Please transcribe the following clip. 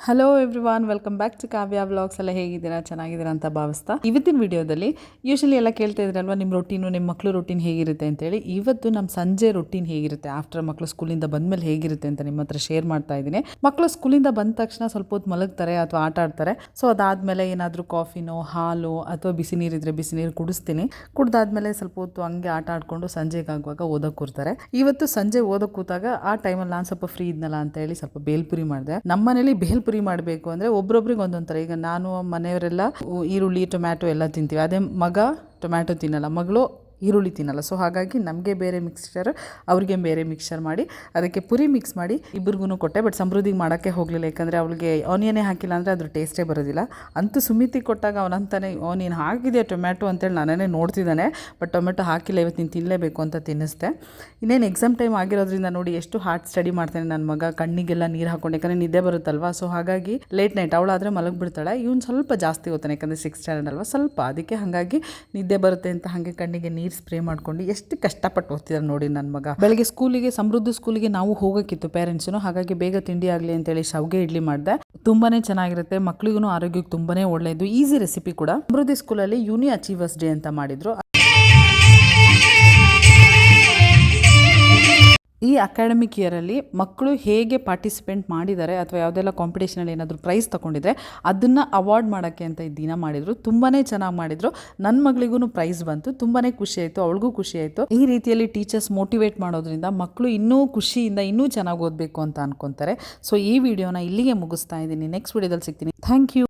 Hello everyone, welcome back to Kavya vlogs. ಎಲ್ಲ ಹೇಗಿದ್ದೀರಾ? ಚೆನ್ನಾಗಿದ್ದೀರಾ ಅಂತ ಭಾವಿಸ್ತಾ ಇವತ್ತಿನ ವಿಡಿಯೋದಲ್ಲಿ ಯೂಶಲಿ ಎಲ್ಲ ಕೇಳ್ತಾ ಇದ್ರಲ್ವಾ, ನಿಮ್ಮ ರೊಟೀನು, ನಿಮ್ಮ ಮಕ್ಕಳು ರೊಟೀನ್ ಹೇಗಿರುತ್ತೆ ಅಂತೇಳಿ. ಇವತ್ತು ನಮ್ಮ ಸಂಜೆ ರೊಟೀನ್ ಹೇಗಿರುತ್ತೆ, ಆಫ್ಟರ್ ಮಕ್ಕಳು ಸ್ಕೂಲಿಂದ ಬಂದಮೇಲೆ ಹೇಗಿರುತ್ತೆ ಅಂತ ನಿಮ್ಮ ಹತ್ರ ಶೇರ್ ಮಾಡ್ತಾ ಇದ್ದೀನಿ. ಮಕ್ಕಳು ಸ್ಕೂಲಿಂದ ಬಂದ ತಕ್ಷಣ ಸ್ವಲ್ಪ ಹೊತ್ತು ಮಲಗ್ತಾರೆ ಅಥವಾ ಆಟ ಆಡ್ತಾರೆ. ಸೊ ಅದಾದಮೇಲೆ ಏನಾದರೂ ಕಾಫಿನೋ ಹಾಲು ಅಥವಾ ಬಿಸಿ ನೀರಿದ್ರೆ ಬಿಸಿ ನೀರು ಕುಡಿಸ್ತೀನಿ. ಕುಡ್ದಾದ್ಮೇಲೆ ಸ್ವಲ್ಪ ಹೊತ್ತು ಹಂಗೆ ಆಟ ಆಡಿಕೊಂಡು ಸಂಜೆಗಾಗುವಾಗ ಓದೋಕೆ ಕೂರ್ತಾರೆ. ಇವತ್ತು ಸಂಜೆ ಓದೋಕೆ ಕೂತಾಗ ಆ ಟೈಮಲ್ಲಿ ನಾನು ಸ್ವಲ್ಪ ಫ್ರೀ ಇದ್ನಲ್ಲ ಅಂತ ಹೇಳಿ ಸ್ವಲ್ಪ ಬೇಲ್ಪುರಿ ಮಾಡಿದೆ. ನಮ್ಮ ಮನೇಲಿ ಬೇಲ್ಪುರಿ ಮಾಡಬೇಕು ಅಂದರೆ ಒಬ್ರೊಬ್ರಿಗೆ ಒಂದೊಂದು ಥರ. ಈಗ ನಾನು ಮನೆಯವರೆಲ್ಲ ಈರುಳ್ಳಿ ಟೊಮ್ಯಾಟೊ ಎಲ್ಲ ತಿಂತೀವಿ. ಅದೇ ಮಗ ಟೊಮ್ಯಾಟೊ ತಿನ್ನಲ್ಲ, ಮಗಳು ಈರುಳ್ಳಿ ತಿನ್ನಲ್ಲ. ಸೊ ಹಾಗಾಗಿ ನಮಗೆ ಬೇರೆ ಮಿಕ್ಸ್ಚರ್, ಅವ್ರಿಗೆ ಬೇರೆ ಮಿಕ್ಸ್ಚರ್ ಮಾಡಿ ಅದಕ್ಕೆ ಪುರಿ ಮಿಕ್ಸ್ ಮಾಡಿ ಇಬ್ಬರಿಗೂ ಕೊಟ್ಟೆ. ಬಟ್ ಸಮೃದ್ಧಿಗೆ ಮಾಡೋಕ್ಕೆ ಹೋಗಲಿಲ್ಲ, ಯಾಕಂದರೆ ಅವಳಿಗೆ ಆನಿಯನ್ನೇ ಹಾಕಿಲ್ಲ ಅಂದರೆ ಅದ್ರ ಟೇಸ್ಟೇ ಬರೋದಿಲ್ಲ. ಅಂತೂ ಸುಮಿತಿಗೆ ಕೊಟ್ಟಾಗ ಅವನಂತಾನೆ ಆನಿಯನ್ ಹಾಕಿದೆಯಾ ಟೊಮ್ಯಾಟೊ ಅಂತೇಳಿ ನನ್ನೇ ನೋಡ್ತಿದ್ದಾನೆ. ಬಟ್ ಟೊಮೆಟೊ ಹಾಕಿಲ್ಲ, ಇವತ್ತು ನೀನು ತಿನ್ನಲೇಬೇಕು ಅಂತ ತಿನ್ನಿಸ್ದೆ. ಇನ್ನೇನು ಎಕ್ಸಾಮ್ ಟೈಮ್ ಆಗಿರೋದ್ರಿಂದ ನೋಡಿ ಎಷ್ಟು ಹಾರ್ಡ್ ಸ್ಟಡಿ ಮಾಡ್ತಾನೆ ನನ್ನ ಮಗ. ಕಣ್ಣಿಗೆಲ್ಲ ನೀರು ಹಾಕೊಂಡು, ಯಾಕಂದರೆ ನಿದ್ದೆ ಬರುತ್ತಲ್ವ. ಸೊ ಹಾಗಾಗಿ ಲೇಟ್ ನೈಟ್ ಅವಳಾದರೆ ಮಲಗಿಬಿಡ್ತಾಳೆ, ಇವನು ಸ್ವಲ್ಪ ಜಾಸ್ತಿ ಓದ್ತಾನೆ, ಯಾಕಂದರೆ 6th ಸ್ಟ್ಯಾಂಡರ್ಡ್ ಅಲ್ವ ಸ್ವಲ್ಪ. ಅದಕ್ಕೆ ಹಾಗಾಗಿ ನಿದ್ದೆ ಬರುತ್ತೆ ಅಂತ ಹಾಗೆ ಕಣ್ಣಿಗೆ ನೀರು ಸ್ಪ್ರೇ ಮಾಡ್ಕೊಂಡು ಎಷ್ಟು ಕಷ್ಟಪಟ್ಟು ಓದ್ತಿದ್ದಾರೆ ನೋಡಿ ನನ್ನ ಮಗ. ಬೆಳಗ್ಗೆ ಸ್ಕೂಲಿಗೆ, ಸಮೃದ್ಧಿ ಸ್ಕೂಲಿಗೆ ನಾವು ಹೋಗೋಕ್ಕಿತ್ತು ಪೇರೆಂಟ್ಸು. ಹಾಗಾಗಿ ಬೇಗ ತಿಂಡಿ ಆಗಲಿ ಅಂತೇಳಿ ಶಾವಿಗೆ ಇಡ್ಲಿ ಮಾಡಿದೆ. ತುಂಬಾ ಚೆನ್ನಾಗಿರುತ್ತೆ, ಮಕ್ಳಿಗೂ ಆರೋಗ್ಯಕ್ಕೆ ತುಂಬಾ ಒಳ್ಳೆಯದು. ಈಸಿ ರೆಸಿಪಿ ಕೂಡ. ಸಮೃದ್ಧಿ ಸ್ಕೂಲಲ್ಲಿ ಯೂನಿ ಅಚೀವರ್ಸ್ ಡೇ ಅಂತ ಮಾಡಿದ್ರು. ಈ ಅಕಾಡೆಮಿಕ್ ಇಯರಲ್ಲಿ ಮಕ್ಕಳು ಹೇಗೆ ಪಾರ್ಟಿಸಿಪೇಟ್ ಮಾಡಿದ್ದಾರೆ ಅಥವಾ ಯಾವುದೆಲ್ಲ ಕಾಂಪಿಟೇಷನಲ್ಲಿ ಏನಾದರೂ ಪ್ರೈಸ್ ತೊಗೊಂಡಿದ್ರೆ ಅದನ್ನು ಅವಾರ್ಡ್ ಮಾಡೋಕ್ಕೆ ಅಂತ ಈ ದಿನ ಮಾಡಿದರು. ತುಂಬಾ ಚೆನ್ನಾಗಿ ಮಾಡಿದರು. ನನ್ನ ಮಗಳಿಗೂ ಪ್ರೈಸ್ ಬಂತು. ತುಂಬಾ ಖುಷಿ ಆಯಿತು, ಅವಳಿಗೂ ಖುಷಿ ಆಯಿತು. ಈ ರೀತಿಯಲ್ಲಿ ಟೀಚರ್ಸ್ ಮೋಟಿವೇಟ್ ಮಾಡೋದ್ರಿಂದ ಮಕ್ಕಳು ಇನ್ನೂ ಖುಷಿಯಿಂದ ಇನ್ನೂ ಚೆನ್ನಾಗಿ ಓದಬೇಕು ಅಂತ ಅನ್ಕೊತಾರೆ. ಸೊ ಈ ವಿಡಿಯೋನ ಇಲ್ಲಿಗೆ ಮುಗಿಸ್ತಾ ಇದ್ದೀನಿ. ನೆಕ್ಸ್ಟ್ ವಿಡಿಯೋದಲ್ಲಿ ಸಿಗ್ತೀನಿ. Thank you.